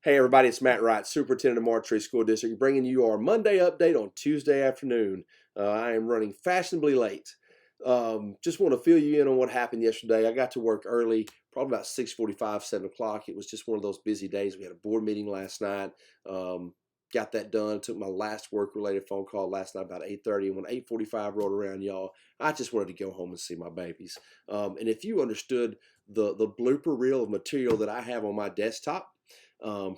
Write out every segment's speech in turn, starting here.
Hey everybody, it's Matt Wright, Superintendent of Martree School District, bringing you our Monday update on Tuesday afternoon. I am running fashionably late. Just want to fill you in on what happened yesterday. I got to work early, probably about 6:45, 7 o'clock. It was just one of those busy days. We had a board meeting last night. Got that done. Took my last work-related phone call last night about 8:30. And when 8:45 rolled around, y'all, I just wanted to go home and see my babies. And if you understood the blooper reel of material that I have on my desktop,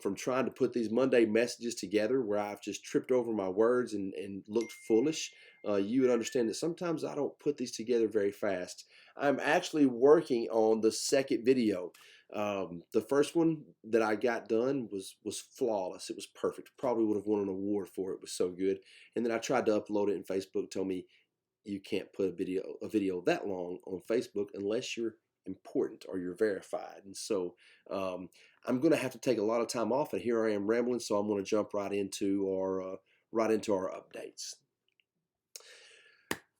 from trying to put these Monday messages together where I've just tripped over my words and looked foolish, you would understand that sometimes I don't put these together very fast. I'm actually working on the second video. The first one that I got done was flawless. It was perfect. Probably would have won an award for it. It was so good. And then I tried to upload it, and Facebook told me you can't put a video that long on Facebook unless you're important or you're verified. And so I'm going to have to take a lot of time off, and here I am rambling. So I'm going to jump right into our updates.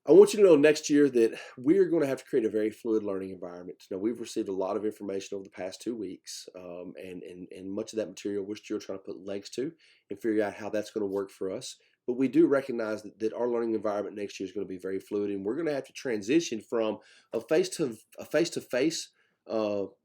I want you to know next year that we're going to have to create a very fluid learning environment. Now, we've received a lot of information over the past 2 weeks, and much of that material we're still trying to put legs to and figure out how that's going to work for us. But we do recognize that our learning environment next year is going to be very fluid, and we're going to have to transition from a face-to-face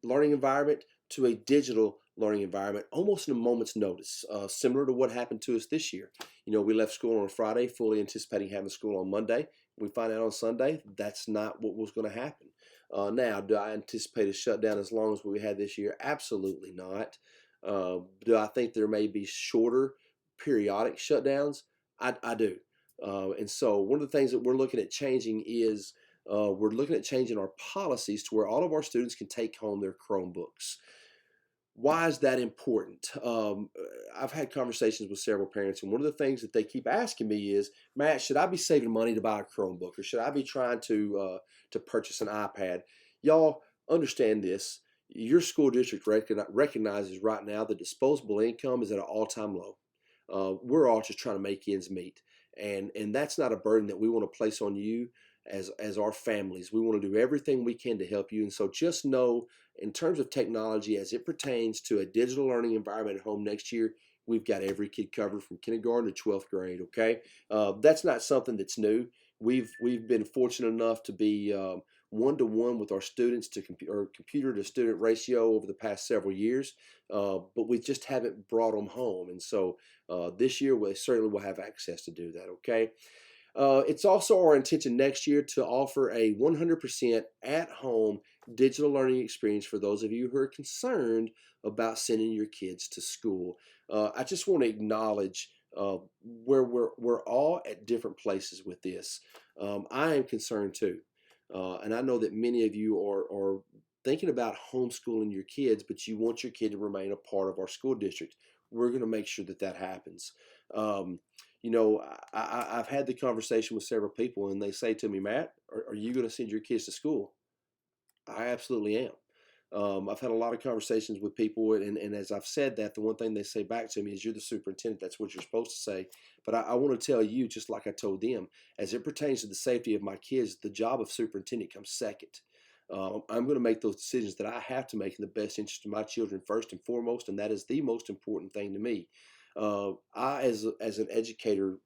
learning environment to a digital learning environment almost in a moment's notice, similar to what happened to us this year. We left school on a Friday, fully anticipating having school on Monday. We find out on Sunday that's not what was going to happen. Now, do I anticipate a shutdown as long as we had this year? Absolutely not. Do I think there may be shorter periodic shutdowns? I do. And so one of the things that we're looking at changing is we're looking at changing our policies to where all of our students can take home their Chromebooks. Why is that important? I've had conversations with several parents, and one of the things that they keep asking me is, Matt, should I be saving money to buy a Chromebook, or should I be trying to purchase an iPad? Y'all understand this. Your school district recognizes right now that disposable income is at an all-time low. We're all just trying to make ends meet, and that's not a burden that we want to place on you as our families. We want to do everything we can to help you. And so just know, in terms of technology as it pertains to a digital learning environment at home next year, we've got every kid covered from kindergarten to 12th grade. Okay, that's not something that's new. We've been fortunate enough to be one-to-one with our students or computer to student ratio over the past several years, but we just haven't brought them home. And so this year we certainly will have access to do that. Okay. It's also our intention next year to offer a 100% at-home digital learning experience for those of you who are concerned about sending your kids to school. I just want to acknowledge where we're all at different places with this. I am concerned too, and I know that many of you are thinking about homeschooling your kids, but you want your kid to remain a part of our school district. We're going to make sure that happens. Um, I've had the conversation with several people, and they say to me, Matt, are you going to send your kids to school? I absolutely am. I've had a lot of conversations with people, and as I've said that, the one thing they say back to me is, you're the superintendent. That's what you're supposed to say. But I want to tell you, just like I told them, as it pertains to the safety of my kids, the job of superintendent comes second. I'm going to make those decisions that I have to make in the best interest of my children first and foremost, and that is the most important thing to me. I, as an educator,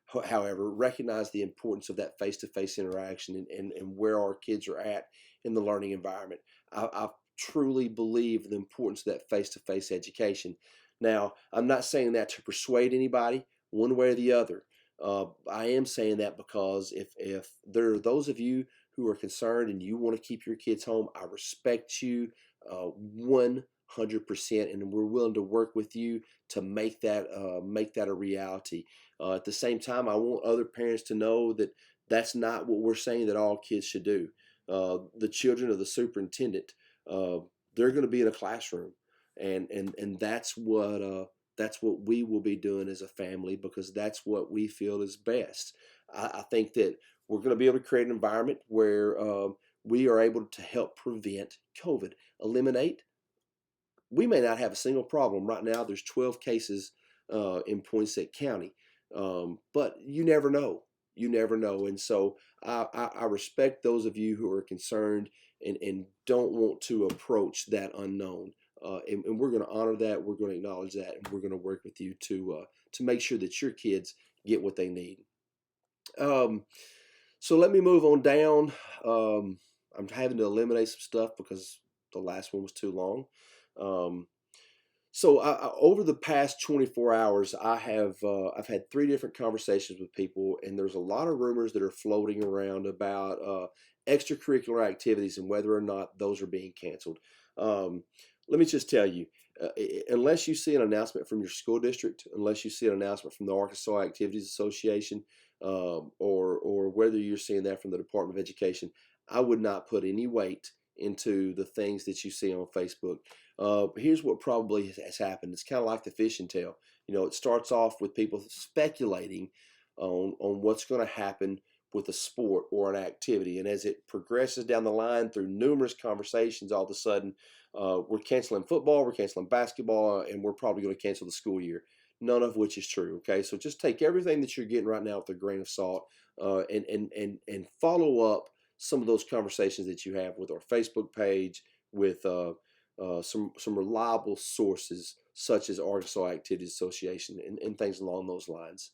however, recognize the importance of that face-to-face interaction and where our kids are at in the learning environment. I truly believe the importance of that face-to-face education. Now, I'm not saying that to persuade anybody one way or the other. I am saying that because if there are those of you who are concerned and you want to keep your kids home, I respect you 100%, and we're willing to work with you to make that a reality. At the same time, I want other parents to know that that's not what we're saying that all kids should do. The children of the superintendent, they're going to be in a classroom, and that's what we will be doing as a family, because that's what we feel is best. I think that we're going to be able to create an environment where we are able to help prevent COVID, eliminate. We may not have a single problem. Right now, there's 12 cases in Poinsett County, but you never know. You never know. And so I respect those of you who are concerned and don't want to approach that unknown. and we're going to honor that. We're going to acknowledge that, and we're going to work with you to make sure that your kids get what they need. Um, so let me move on down. I'm having to eliminate some stuff because the last one was too long. Um, over the past 24 hours, I've had three different conversations with people, and there's a lot of rumors that are floating around about extracurricular activities and whether or not those are being canceled. Um, Let me just tell you, unless you see an announcement from your school district, unless you see an announcement from the Arkansas Activities Association, or whether you're seeing that from the Department of Education, I would not put any weight into the things that you see on Facebook. Here's what probably has happened. It's kind of like the fish and tale. It starts off with people speculating on what's going to happen with a sport or an activity, and as it progresses down the line through numerous conversations, all of a sudden, we're canceling football, we're canceling basketball, and we're probably going to cancel the school year. None of which is true. Okay, so just take everything that you're getting right now with a grain of salt, and follow up some of those conversations that you have with our Facebook page, with some reliable sources such as Arkansas Activities Association, and things along those lines.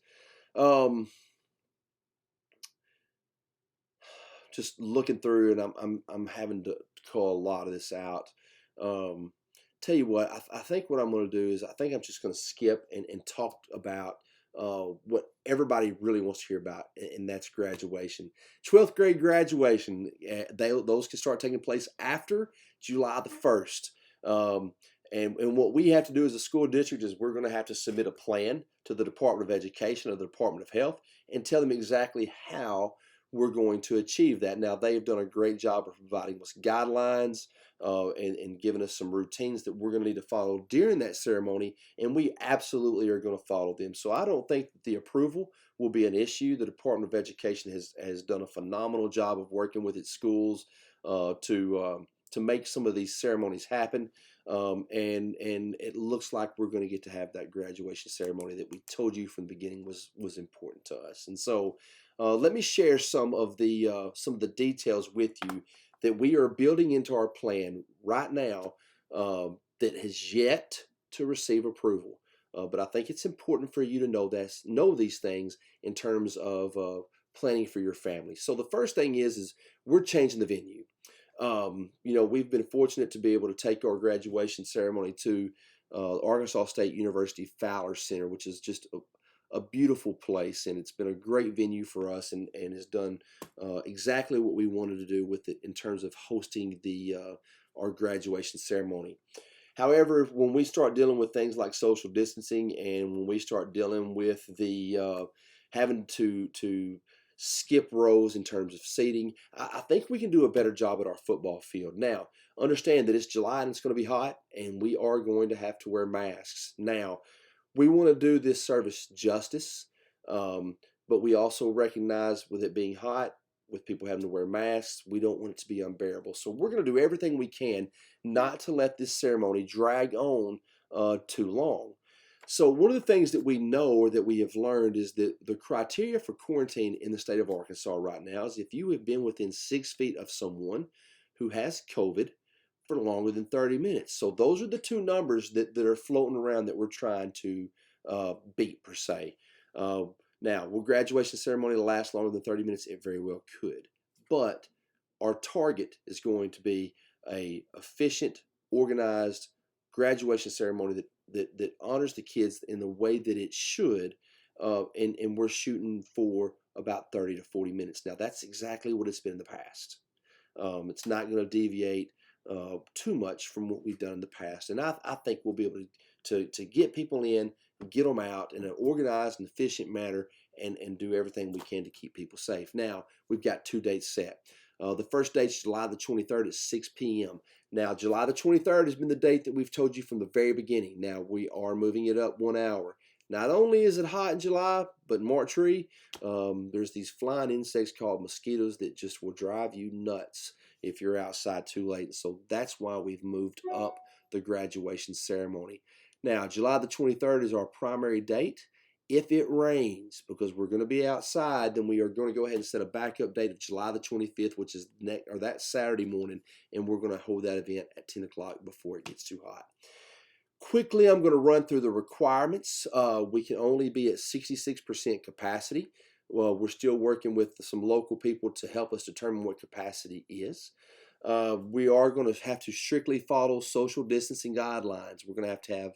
Just looking through, and I'm having to call a lot of this out. Um, Tell you what, I think what I'm going to do is I think I'm just going to skip and talk about what everybody really wants to hear about, and that's graduation. 12th grade graduation. Those can start taking place after July the 1st. And what we have to do as a school district is we're going to have to submit a plan to the Department of Education or the Department of Health and tell them exactly how we're going to achieve that. Now, they've done a great job of providing us guidelines and giving us some routines that we're going to need to follow during that ceremony, and we absolutely are going to follow them. So I don't think that the approval will be an issue. The Department of Education has done a phenomenal job of working with its schools to make some of these ceremonies happen. And it looks like we're going to get to have that graduation ceremony that we told you from the beginning was important to us. And so let me share some of the details with you that we are building into our plan right now, that has yet to receive approval. But I think it's important for you to know these things in terms of planning for your family. So the first thing is we're changing the venue. We've been fortunate to be able to take our graduation ceremony to Arkansas State University Fowler Center, which is just a beautiful place, and it's been a great venue for us, and has done exactly what we wanted to do with it in terms of hosting our graduation ceremony. However, when we start dealing with things like social distancing, and when we start dealing with the having to skip rows in terms of seating, I think we can do a better job at our football field. Now, understand that it's July and it's going to be hot, and we are going to have to wear masks. Now, we want to do this service justice, but we also recognize with it being hot, with people having to wear masks, we don't want it to be unbearable. So we're going to do everything we can not to let this ceremony drag on too long. So one of the things that we know, or that we have learned, is that the criteria for quarantine in the state of Arkansas right now is if you have been within 6 feet of someone who has COVID for longer than 30 minutes. So those are the two numbers that are floating around that we're trying to beat, per se. Now, will graduation ceremony last longer than 30 minutes? It very well could. But our target is going to be a efficient, organized graduation ceremony that honors the kids in the way that it should, and we're shooting for about 30 to 40 minutes. Now, that's exactly what it's been in the past. It's not going to deviate too much from what we've done in the past, and I think we'll be able to get people in, get them out in an organized and efficient manner, and do everything we can to keep people safe. Now, we've got 2 dates set. The first date is July the 23rd at 6 p.m. Now, July the 23rd has been the date that we've told you from the very beginning. Now, we are moving it up 1 hour. Not only is it hot in July, but in March, there's these flying insects called mosquitoes that just will drive you nuts if you're outside too late. So that's why we've moved up the graduation ceremony. Now, July the 23rd is our primary date, If it rains, because we're going to be outside, then we are going to go ahead and set a backup date of July the 25th, which is that Saturday morning, and we're going to hold that event at 10 o'clock before it gets too hot. Quickly, I'm going to run through the requirements. We can only be at 66% capacity. Well, we're still working with some local people to help us determine what capacity is. We are going to have to strictly follow social distancing guidelines. We're going to have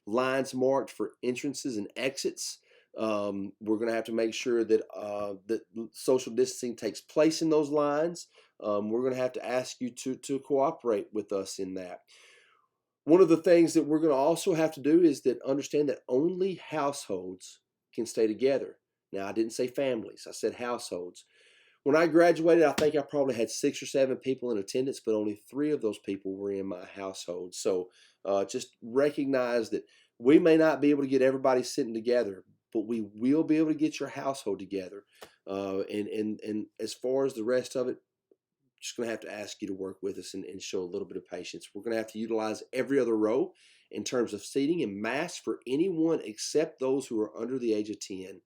lines marked for entrances and exits. We're going to have to make sure that that social distancing takes place in those lines. We're going to have to ask you to cooperate with us in that. One of the things that we're going to also have to do is that understand that only households can stay together. Now, I didn't say families, I said households. When I graduated, I think I probably had 6 or 7 people in attendance, but only 3 of those people were in my household. So just recognize that we may not be able to get everybody sitting together, but we will be able to get your household together. And as far as the rest of it, just going to have to ask you to work with us and show a little bit of patience. We're going to have to utilize every other row in terms of seating, and masks for anyone except those who are under the age of 10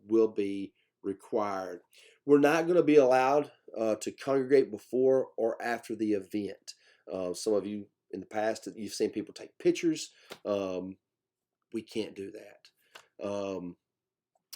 will be required. We're not going to be allowed to congregate before or after the event. Some of you in the past, you've seen people take pictures. We can't do that.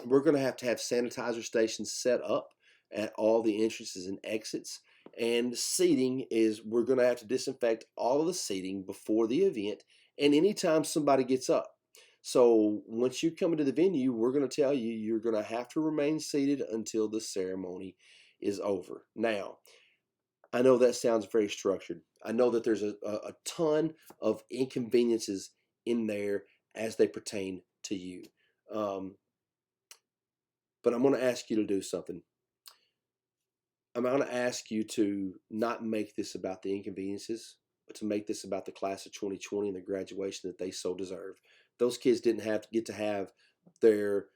We're going to have sanitizer stations set up at all the entrances and exits. And seating is, we're going to have to disinfect all of the seating before the event and anytime somebody gets up. So once you come into the venue, we're going to tell you you're going to have to remain seated until the ceremony is over. Now, I know that sounds very structured. I know that there's a ton of inconveniences in there as they pertain to you. But I'm going to ask you to do something. I'm going to ask you to not make this about the inconveniences, but to make this about the class of 2020 and the graduation that they so deserve. Those kids didn't get to have their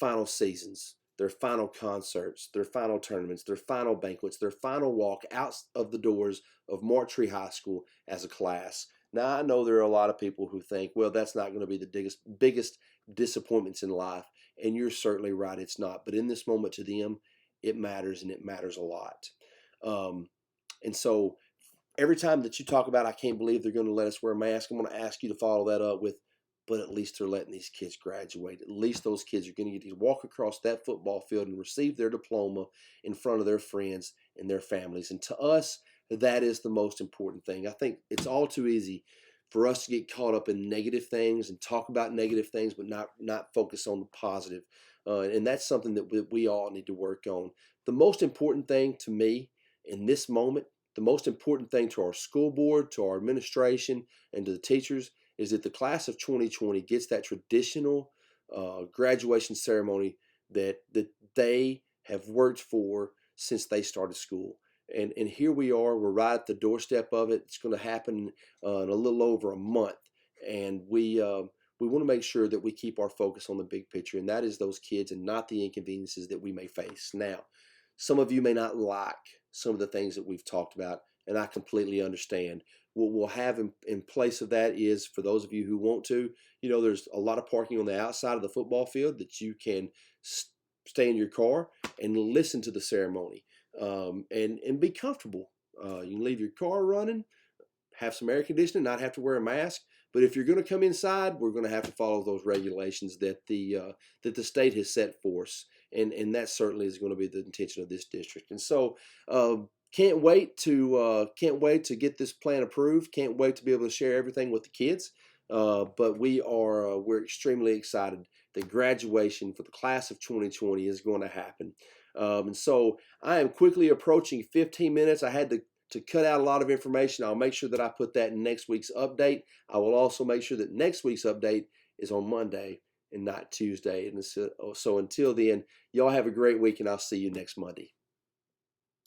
final seasons, their final concerts, their final tournaments, their final banquets, their final walk out of the doors of Moultrie High School as a class. Now, I know there are a lot of people who think, well, that's not going to be the biggest disappointments in life. And you're certainly right, it's not. But in this moment to them, it matters, and it matters a lot. And so every time that you talk about, I can't believe they're going to let us wear a mask, I'm going to ask you to follow that up with, but at least they're letting these kids graduate. At least those kids are going to get to walk across that football field and receive their diploma in front of their friends and their families. And to us, that is the most important thing. I think it's all too easy for us to get caught up in negative things and talk about negative things, but not focus on the positive. And that's something that we all need to work on. The most important thing to me in this moment, the most important thing to our school board, to our administration, and to the teachers is that the class of 2020 gets that traditional graduation ceremony that they have worked for since they started school. And here we are, we're right at the doorstep of it. It's going to happen in a little over a month. And we want to make sure that we keep our focus on the big picture, and that is those kids and not the inconveniences that we may face. Now, some of you may not like some of the things that we've talked about, and I completely understand. What we'll have in place of that is, for those of you who want to, there's a lot of parking on the outside of the football field that you can stay in your car and listen to the ceremony and be comfortable. You can leave your car running, have some air conditioning, not have to wear a mask. But if you're going to come inside, we're going to have to follow those regulations that the state has set for us, and that certainly is going to be the intention of this district. And so, can't wait to get this plan approved. Can't wait to be able to share everything with the kids. But we're extremely excited that graduation for the class of 2020 is going to happen. And so I am quickly approaching 15 minutes. I had to cut out a lot of information. I'll make sure that I put that in next week's update. I will also make sure that next week's update is on Monday and not Tuesday. And so until then, y'all have a great week, and I'll see you next Monday.